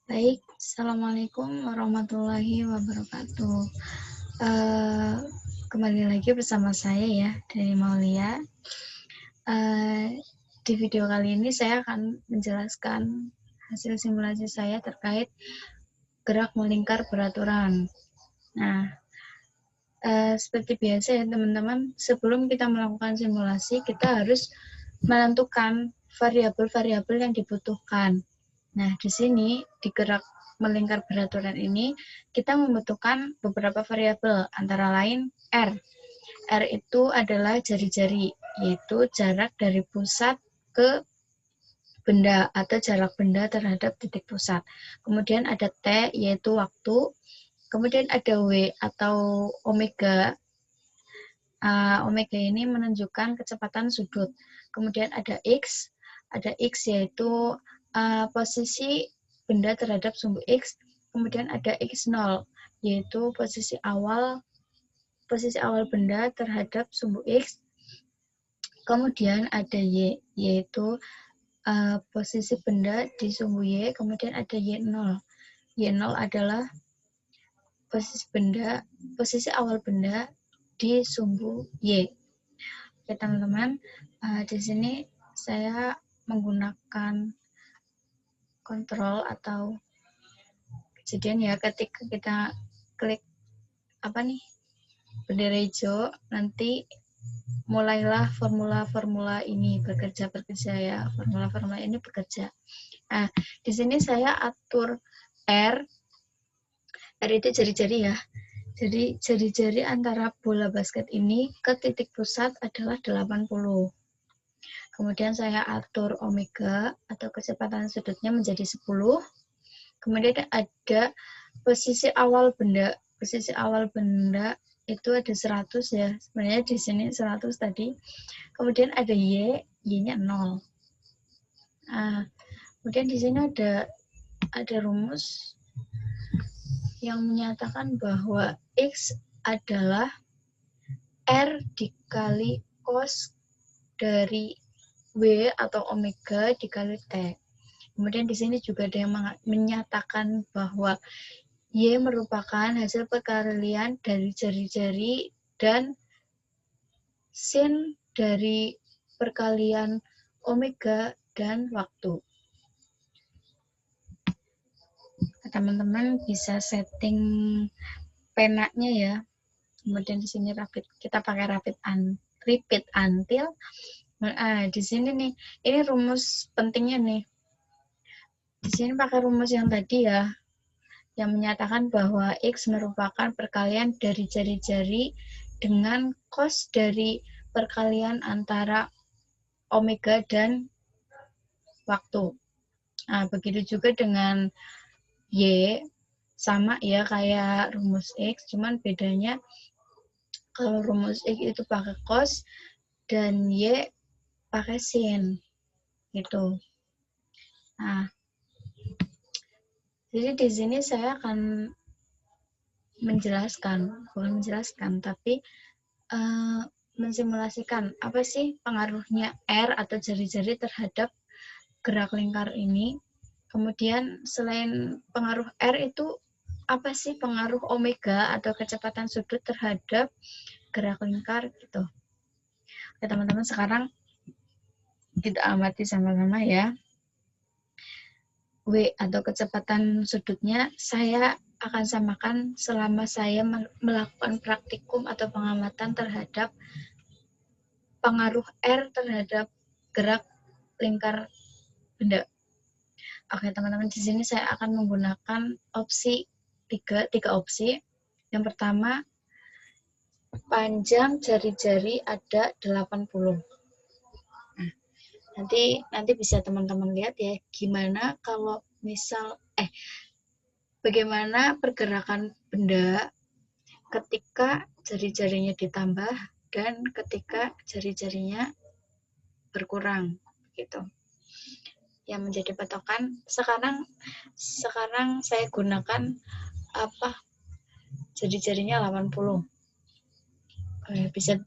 Baik, Assalamualaikum warahmatullahi wabarakatuh. Kembali lagi bersama saya ya, dari Maulia. Di video kali ini saya akan menjelaskan hasil simulasi saya terkait gerak melingkar beraturan. Nah, seperti biasa ya teman-teman, sebelum kita melakukan simulasi, kita harus menentukan variabel-variabel yang dibutuhkan. Nah, di sini di gerak melingkar beraturan ini kita membutuhkan beberapa variabel antara lain R. R itu adalah jari-jari, yaitu jarak dari pusat ke benda atau jarak benda terhadap titik pusat. Kemudian ada T yaitu waktu. Kemudian ada W atau omega. Omega ini menunjukkan kecepatan sudut. Kemudian ada X yaitu posisi benda terhadap sumbu X. Kemudian ada X0 yaitu posisi awal benda terhadap sumbu X. Kemudian ada Y yaitu posisi benda di sumbu Y. Kemudian ada Y0. Y0 adalah posisi awal benda di sumbu Y. Oke teman-teman, di sini saya menggunakan kontrol atau kejadian ya, ketika kita klik bendera hijau, nanti mulailah formula-formula ini bekerja ya, formula-formula ini bekerja. Nah, di sini saya atur R itu jari-jari ya. Jadi jari-jari antara bola basket ini ke titik pusat adalah 80. Kemudian saya atur omega atau kecepatan sudutnya menjadi 10. Kemudian ada posisi awal benda. Posisi awal benda itu ada 100 ya. Sebenarnya di sini 100 tadi. Kemudian ada Y-nya 0. Nah, kemudian di sini ada rumus yang menyatakan bahwa X adalah R dikali cos dari W atau omega dikali T. Kemudian di sini juga ada yang menyatakan bahwa Y merupakan hasil perkalian dari jari-jari dan sin dari perkalian omega dan waktu. Teman-teman bisa setting penanya ya. Kemudian di sini kita pakai repeat until. Di sini nih, ini rumus pentingnya nih. Di sini pakai rumus yang tadi ya, yang menyatakan bahwa X merupakan perkalian dari jari-jari dengan cos dari perkalian antara omega dan waktu. Nah, begitu juga dengan Y, sama ya kayak rumus X, cuman bedanya kalau rumus X itu pakai cos dan Y pakai sin gitu. Nah, jadi di sini saya akan bukan menjelaskan, tapi mensimulasikan apa sih pengaruhnya R atau jari-jari terhadap gerak lingkar ini. Kemudian selain pengaruh R itu apa sih pengaruh omega atau kecepatan sudut terhadap gerak lingkar gitu. Oke teman-teman, sekarang kita amati sama-sama ya. W atau kecepatan sudutnya saya akan samakan selama saya melakukan praktikum atau pengamatan terhadap pengaruh R terhadap gerak lingkar benda. Oke teman-teman, di sini saya akan menggunakan opsi tiga opsi. Yang pertama, panjang jari-jari ada 80. Nah, nanti bisa teman-teman lihat ya, gimana kalau misal bagaimana pergerakan benda ketika jari-jarinya ditambah dan ketika jari-jarinya berkurang gitu. Yang menjadi patokan sekarang saya gunakan jari-jarinya 80. Bisa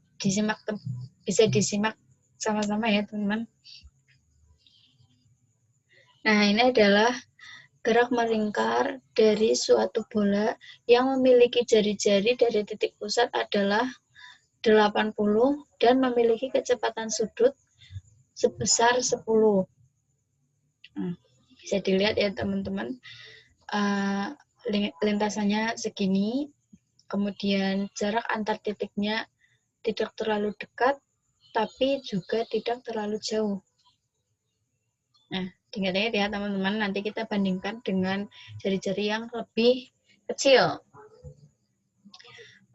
disimak sama-sama ya teman-teman. Nah, ini adalah gerak melingkar dari suatu bola yang memiliki jari-jari dari titik pusat adalah 80 dan memiliki kecepatan sudut sebesar 10. Bisa dilihat ya teman-teman, lintasannya segini, kemudian jarak antar titiknya tidak terlalu dekat, tapi juga tidak terlalu jauh. Nah, diingat-ingat ya teman-teman, nanti kita bandingkan dengan jari-jari yang lebih kecil.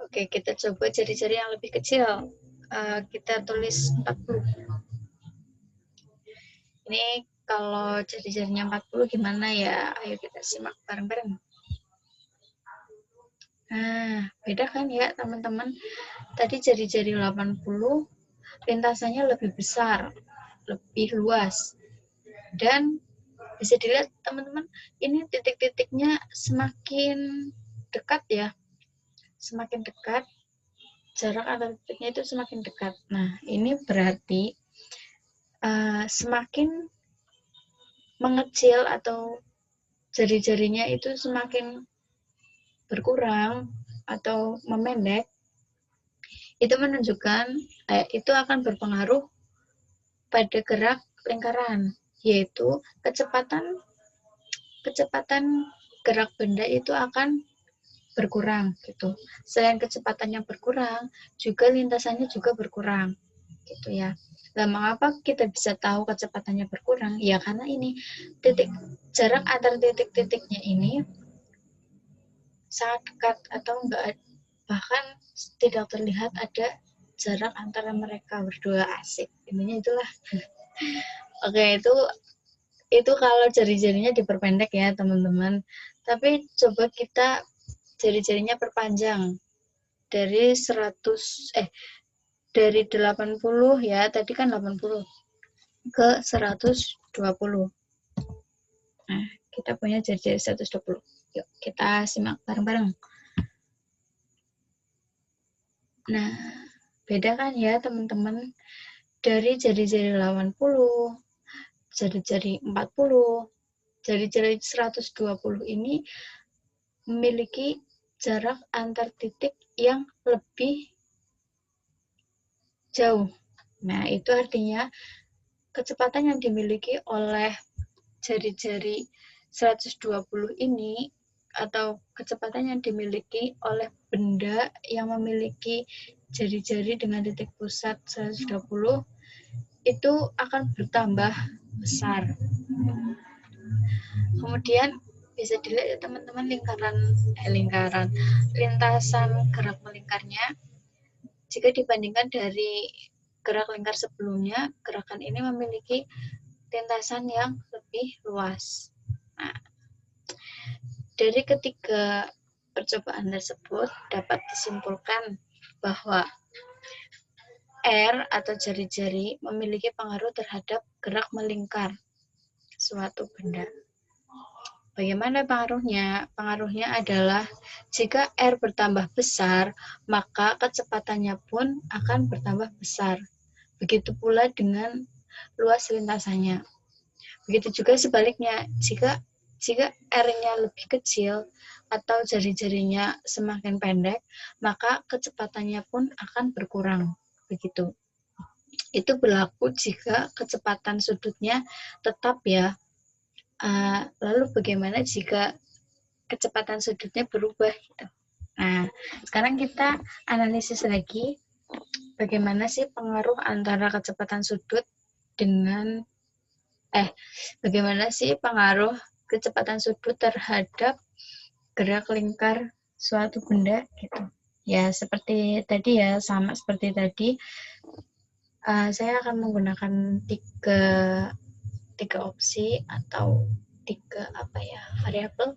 Oke, kita coba jari-jari yang lebih kecil. Kita tulis 40. Ini kalau jari-jarinya 40 gimana ya? Ayo kita simak bareng-bareng. Nah, beda kan ya teman-teman? Tadi jari-jari 80, lintasannya lebih besar, lebih luas. Dan bisa dilihat teman-teman, ini titik-titiknya semakin dekat ya. Semakin dekat, jarak antar titiknya itu semakin dekat. Nah, ini berarti semakin mengecil atau jari-jarinya itu semakin berkurang atau memendek, itu menunjukkan itu akan berpengaruh pada gerak lingkaran, yaitu kecepatan gerak benda itu akan berkurang gitu. Selain kecepatannya berkurang, juga lintasannya juga berkurang gitu ya. Nah, mengapa kita bisa tahu kecepatannya berkurang? Ya karena ini jarak antar titik-titiknya ini sangat dekat atau enggak, bahkan tidak terlihat ada jarak antara mereka berdua. Asik, intinya itulah. Oke, itu kalau jari-jarinya diperpendek ya teman-teman. Tapi coba kita jari-jarinya perpanjang dari 80 ya, tadi kan 80 ke 120. Nah, kita punya jari-jari 120. Yuk, kita simak bareng-bareng. Nah, beda kan ya teman-teman? Dari jari-jari 80, jari-jari 40, jari-jari 120 ini memiliki jarak antar titik yang lebih jauh. Nah, itu artinya kecepatan yang dimiliki oleh jari-jari 120 ini atau kecepatan yang dimiliki oleh benda yang memiliki jari-jari dengan titik pusat 120 itu akan bertambah besar. Kemudian bisa dilihat ya teman-teman lintasan gerak melingkarnya. Jika dibandingkan dari gerak lingkar sebelumnya, gerakan ini memiliki lintasan yang lebih luas. Nah, dari ketiga percobaan tersebut dapat disimpulkan bahwa R atau jari-jari memiliki pengaruh terhadap gerak melingkar suatu benda. Bagaimana pengaruhnya? Pengaruhnya adalah jika R bertambah besar, maka kecepatannya pun akan bertambah besar. Begitu pula dengan luas lintasannya. Begitu juga sebaliknya, jika R-nya lebih kecil atau jari-jarinya semakin pendek, maka kecepatannya pun akan berkurang. Begitu. Itu berlaku jika kecepatan sudutnya tetap ya. Lalu bagaimana jika kecepatan sudutnya berubah gitu. Nah, sekarang kita analisis lagi bagaimana sih pengaruh antara kecepatan sudut dengan bagaimana sih pengaruh kecepatan sudut terhadap gerak lingkar suatu benda gitu. Ya, seperti tadi ya, sama seperti tadi, saya akan menggunakan tiga opsi atau tiga variabel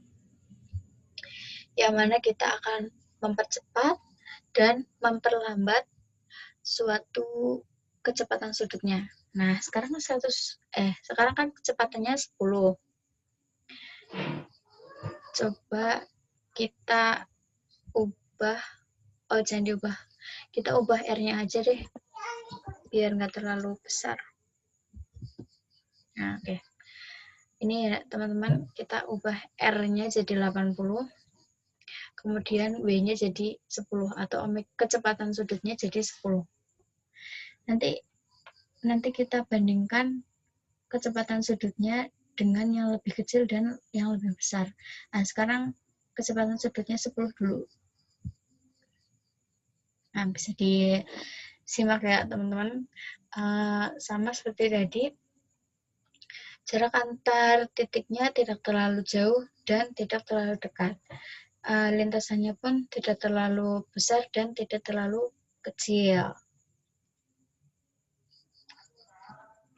yang mana kita akan mempercepat dan memperlambat suatu kecepatan sudutnya. Nah, sekarang kan kecepatannya 10. Coba kita kita ubah R-nya aja deh, biar nggak terlalu besar. Nah, oke. Ini ya teman-teman, kita ubah R-nya jadi 80, kemudian W-nya jadi 10 atau kecepatan sudutnya jadi 10. Nanti kita bandingkan kecepatan sudutnya dengan yang lebih kecil dan yang lebih besar. Nah, sekarang kecepatan sudutnya 10 dulu. Nah, bisa disimak ya teman-teman. Sama seperti tadi, jarak antar titiknya tidak terlalu jauh dan tidak terlalu dekat. Lintasannya pun tidak terlalu besar dan tidak terlalu kecil.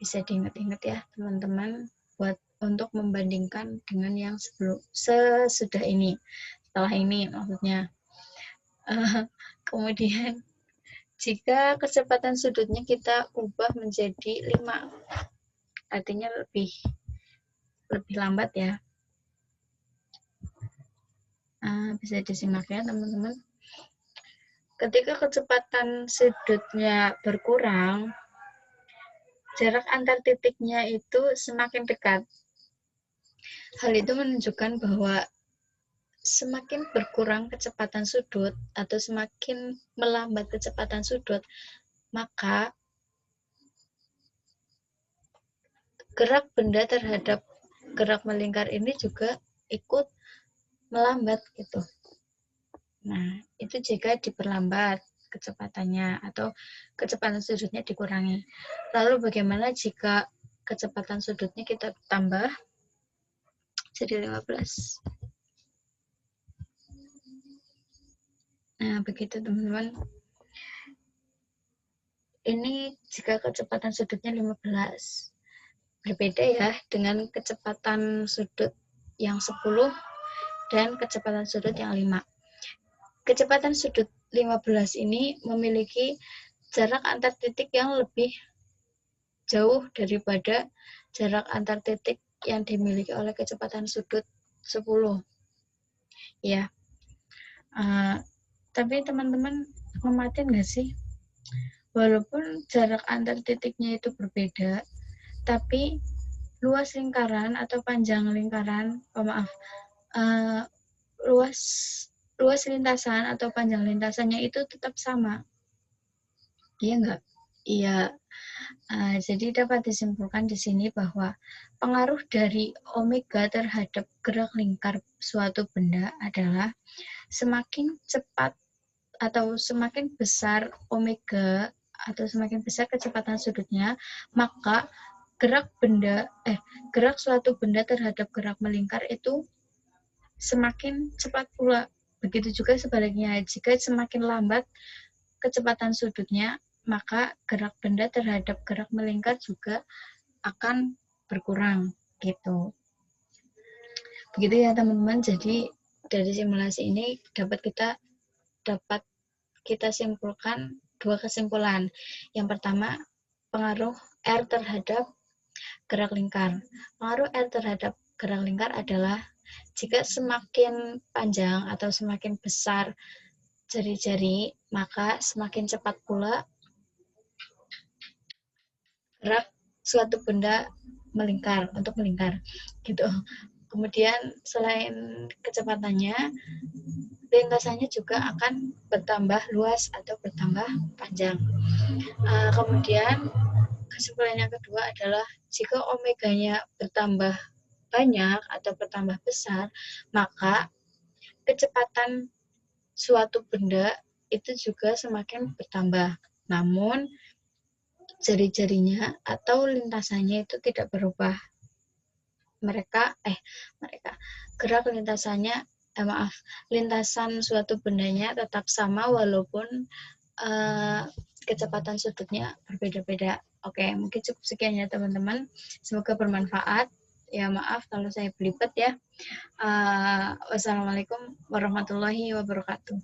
Bisa diingat-ingat ya teman-teman buat untuk membandingkan dengan yang sesudah ini, setelah ini maksudnya. Kemudian jika kecepatan sudutnya kita ubah menjadi 5, artinya lebih lambat ya. Bisa disimak ya teman-teman. Ketika kecepatan sudutnya berkurang, jarak antar titiknya itu semakin dekat. Hal itu menunjukkan bahwa semakin berkurang kecepatan sudut atau semakin melambat kecepatan sudut, maka gerak benda terhadap gerak melingkar ini juga ikut melambat gitu. Nah, itu jika diperlambat kecepatannya atau kecepatan sudutnya dikurangi. Lalu bagaimana jika kecepatan sudutnya kita tambah jadi 15? Nah, begitu teman-teman. Ini jika kecepatan sudutnya 15. Berbeda ya dengan kecepatan sudut yang 10 dan kecepatan sudut yang 5. Kecepatan sudut 15 ini memiliki jarak antar titik yang lebih jauh daripada jarak antar titik yang dimiliki oleh kecepatan sudut 10. Ya. Tapi teman-teman ngematin nggak sih? Walaupun jarak antar titiknya itu berbeda, tapi luas lingkaran atau panjang lingkaran, luas lintasan atau panjang lintasannya itu tetap sama. Iya nggak? Iya. Jadi dapat disimpulkan di sini bahwa pengaruh dari omega terhadap gerak lingkar suatu benda adalah semakin cepat atau semakin besar omega atau semakin besar kecepatan sudutnya, maka gerak suatu benda terhadap gerak melingkar itu semakin cepat pula. Begitu juga sebaliknya, jika semakin lambat kecepatan sudutnya, maka gerak benda terhadap gerak melingkar juga akan berkurang gitu. Begitu ya teman-teman. Jadi dari simulasi ini dapat kita simpulkan 2 kesimpulan. Yang pertama, pengaruh R terhadap gerak lingkar. Pengaruh R terhadap gerak lingkar adalah jika semakin panjang atau semakin besar jari-jari, maka semakin cepat pula gerak suatu benda melingkar gitu. Kemudian selain kecepatannya, lintasannya juga akan bertambah luas atau bertambah panjang. Kemudian kesimpulan yang kedua adalah jika omeganya bertambah banyak atau bertambah besar, maka kecepatan suatu benda itu juga semakin bertambah. Namun jari-jarinya atau lintasannya itu tidak berubah. Gerak lintasan suatu bendanya tetap sama walaupun kecepatan sudutnya berbeda-beda. Oke, mungkin cukup sekian ya teman-teman. Semoga bermanfaat. Ya maaf kalau saya belibet ya. Wassalamualaikum warahmatullahi wabarakatuh.